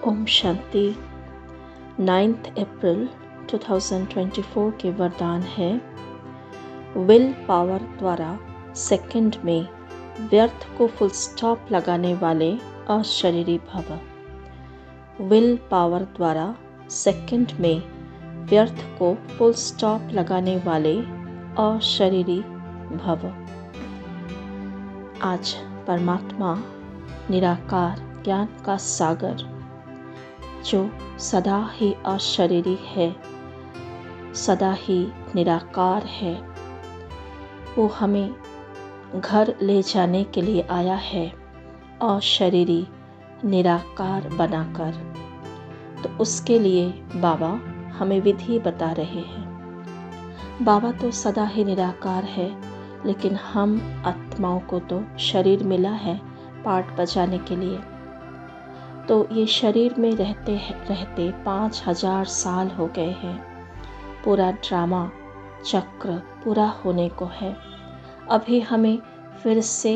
ओम शांति। 9 अप्रैल 2024 के वरदान है, विल पावर द्वारा सेकंड में व्यर्थ को फुल स्टॉप लगाने वाले अशरीरी भव। विल पावर द्वारा सेकंड में व्यर्थ को फुल स्टॉप लगाने वाले अशरीरी भव। आज परमात्मा निराकार ज्ञान का सागर, जो सदा ही अशरीरी है, सदा ही निराकार है, वो हमें घर ले जाने के लिए आया है अशरीरी निराकार बनाकर। तो उसके लिए बाबा हमें विधि बता रहे हैं। बाबा तो सदा ही निराकार है, लेकिन हम आत्माओं को तो शरीर मिला है पाठ बजाने के लिए। तो ये शरीर में रहते रहते 5000 साल हो गए हैं। पूरा ड्रामा चक्र पूरा होने को है। अभी हमें फिर से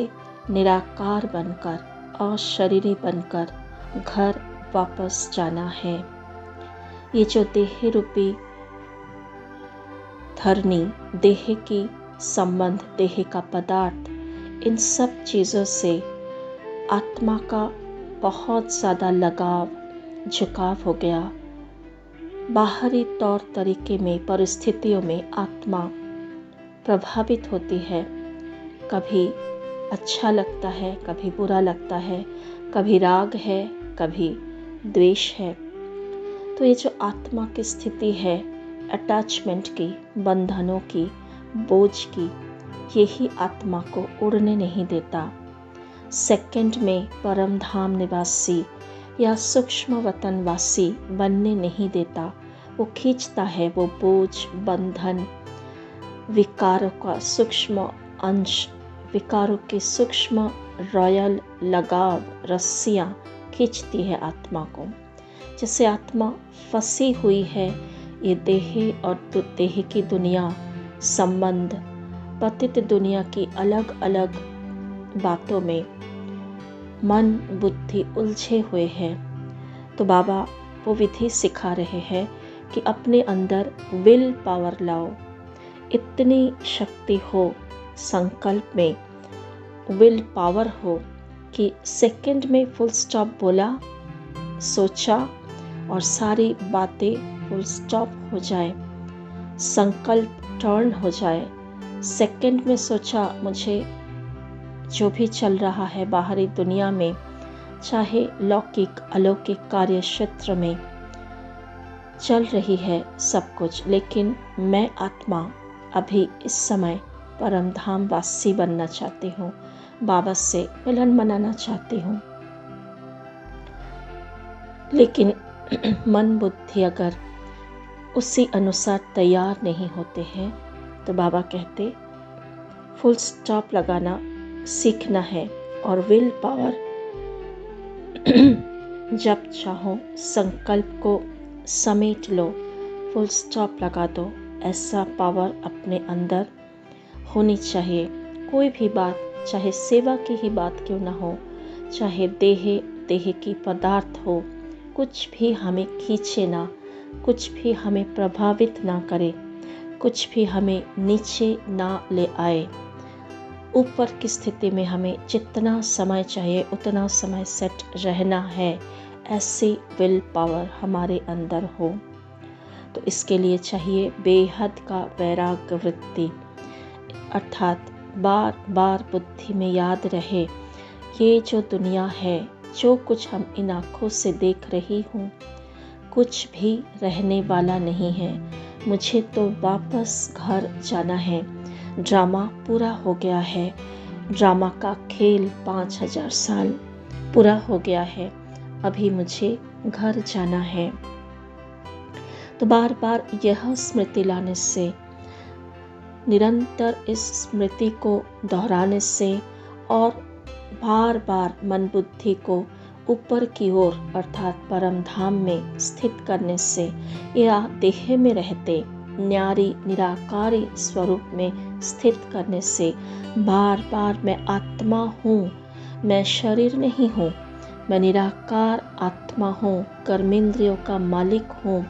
निराकार बनकर, अशरीरी बनकर घर वापस जाना है। ये जो देह रूपी धरनी, देह की संबंध, देह का पदार्थ, इन सब चीज़ों से आत्मा का बहुत ज़्यादा लगाव, झुकाव हो गया। बाहरी तौर तरीके में, परिस्थितियों में आत्मा प्रभावित होती है। कभी अच्छा लगता है, कभी बुरा लगता है, कभी राग है, कभी द्वेष है। तो ये जो आत्मा की स्थिति है, अटैचमेंट की, बंधनों की, बोझ की, यही आत्मा को उड़ने नहीं देता। सेकंड में परम धाम निवासी या सूक्ष्म वतनवासी बनने नहीं देता। वो खींचता है वो बोझ, बंधन, विकारों का सूक्ष्म अंश, विकारों के सूक्ष्म रॉयल लगाव, रस्सियाँ खींचती है आत्मा को। जैसे आत्मा फंसी हुई है ये देह और देह की दुनिया, संबंध, पतित दुनिया की अलग अलग बातों में मन बुद्धि उलझे हुए हैं। तो बाबा वो विधि सिखा रहे हैं कि अपने अंदर विल पावर लाओ। इतनी शक्ति हो, संकल्प में विल पावर हो कि सेकंड में फुल स्टॉप बोला, सोचा और सारी बातें फुल स्टॉप हो जाए, संकल्प टर्न हो जाए। सेकंड में सोचा, मुझे जो भी चल रहा है बाहरी दुनिया में, चाहे लौकिक अलौकिक कार्य क्षेत्र में चल रही है सब कुछ, लेकिन मैं आत्मा अभी इस समय परम धाम वासी बनना चाहती हूँ, बाबा से मिलन मनाना चाहती हूँ। लेकिन मन बुद्धि अगर उसी अनुसार तैयार नहीं होते हैं, तो बाबा कहते फुल स्टॉप लगाना सीखना है। और विल पावर जब चाहो संकल्प को समेट लो, फुल स्टॉप लगा दो। ऐसा पावर अपने अंदर होनी चाहिए। कोई भी बात, चाहे सेवा की ही बात क्यों ना हो, चाहे देह की पदार्थ हो, कुछ भी हमें खींचे ना, कुछ भी हमें प्रभावित ना करे, कुछ भी हमें नीचे ना ले आए। ऊपर की स्थिति में हमें जितना समय चाहिए उतना समय सेट रहना है। ऐसी विल पावर हमारे अंदर हो। तो इसके लिए चाहिए बेहद का वैराग्य वृत्ति, अर्थात बार बार बुद्धि में याद रहे, ये जो दुनिया है, जो कुछ हम इन आँखों से देख रही हूँ, कुछ भी रहने वाला नहीं है। मुझे तो वापस घर जाना है। ड्रामा पूरा हो गया है। ड्रामा का खेल 5000 साल पूरा हो गया है। अभी मुझे घर जाना है। तो बार बार यह स्मृति लाने से, निरंतर इस स्मृति को दोहराने से और बार बार मन बुद्धि को ऊपर की ओर अर्थात परम धाम में स्थित करने से, या देह में रहते न्यारी निराकारी स्वरूप में स्थित करने से, बार बार मैं आत्मा हूँ, मैं शरीर नहीं हूँ, मैं निराकार आत्मा हूँ, कर्मेंद्रियों का मालिक हूँ,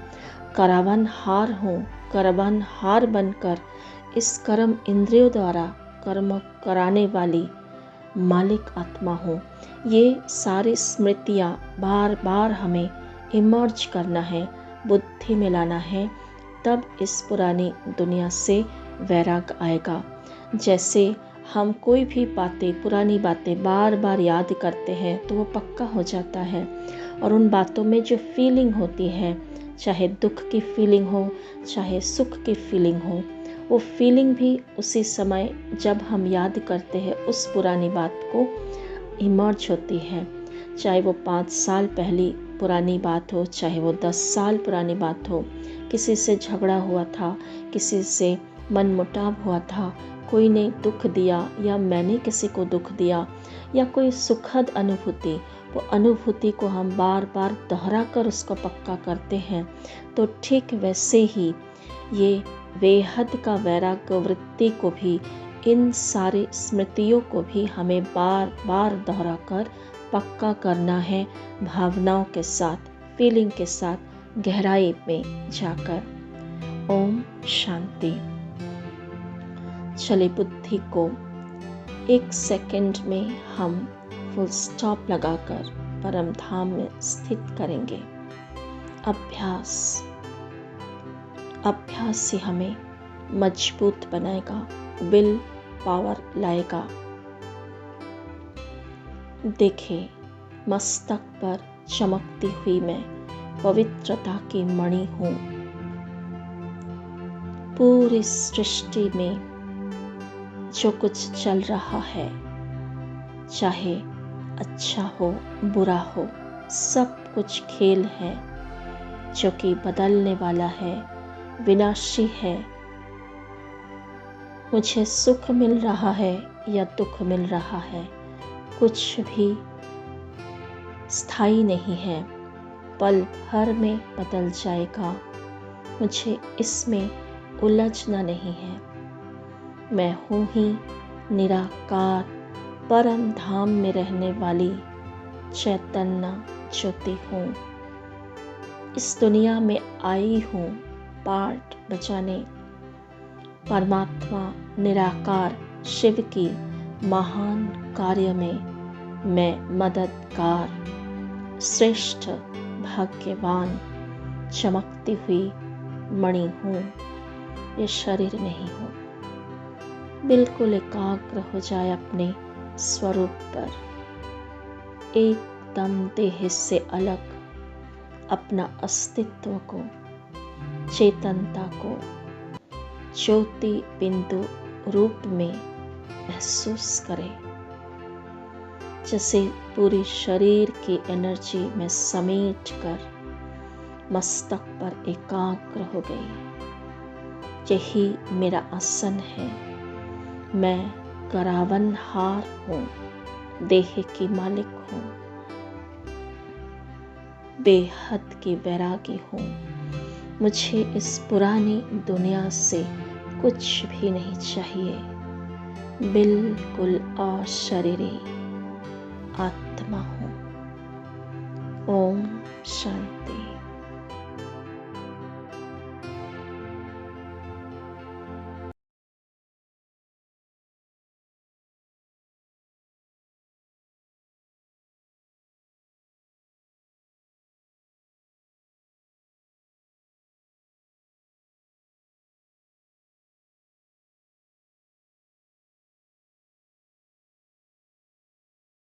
करावनहार हूँ। करावनहार बनकर इस कर्म इंद्रियों द्वारा कर्म कराने वाली मालिक आत्मा हूँ। ये सारी स्मृतियाँ बार बार हमें इमर्ज करना है, बुद्धि में लाना है, तब इस पुरानी दुनिया से वैराग आएगा। जैसे हम कोई भी बातें, पुरानी बातें बार बार याद करते हैं तो वो पक्का हो जाता है, और उन बातों में जो फीलिंग होती है, चाहे दुख की फीलिंग हो, चाहे सुख की फीलिंग हो, वो फीलिंग भी उसी समय जब हम याद करते हैं उस पुरानी बात को इमर्ज होती है। चाहे वो 5 साल पहली पुरानी बात हो, चाहे वो 10 साल पुरानी बात हो, किसी से झगड़ा हुआ था, किसी से मनमुटाव हुआ था, कोई ने दुख दिया या मैंने किसी को दुख दिया, या कोई सुखद अनुभूति, वो अनुभूति को हम बार बार दोहरा कर उसको पक्का करते हैं। तो ठीक वैसे ही ये बेहद का वैराग्य वृत्ति को भी, इन सारी स्मृतियों को भी हमें बार बार दोहरा कर पक्का करना है, भावनाओं के साथ, फीलिंग के साथ, गहराई में जाकर। ओम शांति। चले बुद्धि को 1 सेकंड में हम फुल स्टॉप लगाकर परम धाम में स्थित करेंगे। अभ्यास ही हमें मजबूत बनाएगा, विल पावर लाएगा। देखें, मस्तक पर चमकती हुई मैं पवित्रता की मणि हूँ। पूरी सृष्टि में जो कुछ चल रहा है, चाहे अच्छा हो बुरा हो, सब कुछ खेल है जो कि बदलने वाला है, विनाशी है। मुझे सुख मिल रहा है या दुख मिल रहा है, कुछ भी स्थायी नहीं है, पल भर में बदल जाएगा। मुझे इसमें उलझना नहीं है। मैं हूँ ही निराकार परम धाम में रहने वाली चैतन्य ज्योति हूँ। इस दुनिया में आई हूँ पार्ट बजाने, परमात्मा निराकार शिव की महान कार्य में मैं मददगार, श्रेष्ठ, भाग्यवान, चमकती हुई मणि हूँ। ये शरीर नहीं हूँ। बिल्कुल एकाग्र हो जाए अपने स्वरूप पर, एकदम देह से अलग अपना अस्तित्व को, चेतनता को ज्योति बिंदु रूप में महसूस करें। जैसे पूरी शरीर की एनर्जी में समेट कर मस्तक पर एकाग्र हो गई। यही मेरा आसन है। मैं करावनहार हूँ, देह की मालिक हूँ, बेहद की वैरागी हूँ। मुझे इस पुरानी दुनिया से कुछ भी नहीं चाहिए। बिल्कुल अशरीरी आत्मा हूँ। ओम शांति।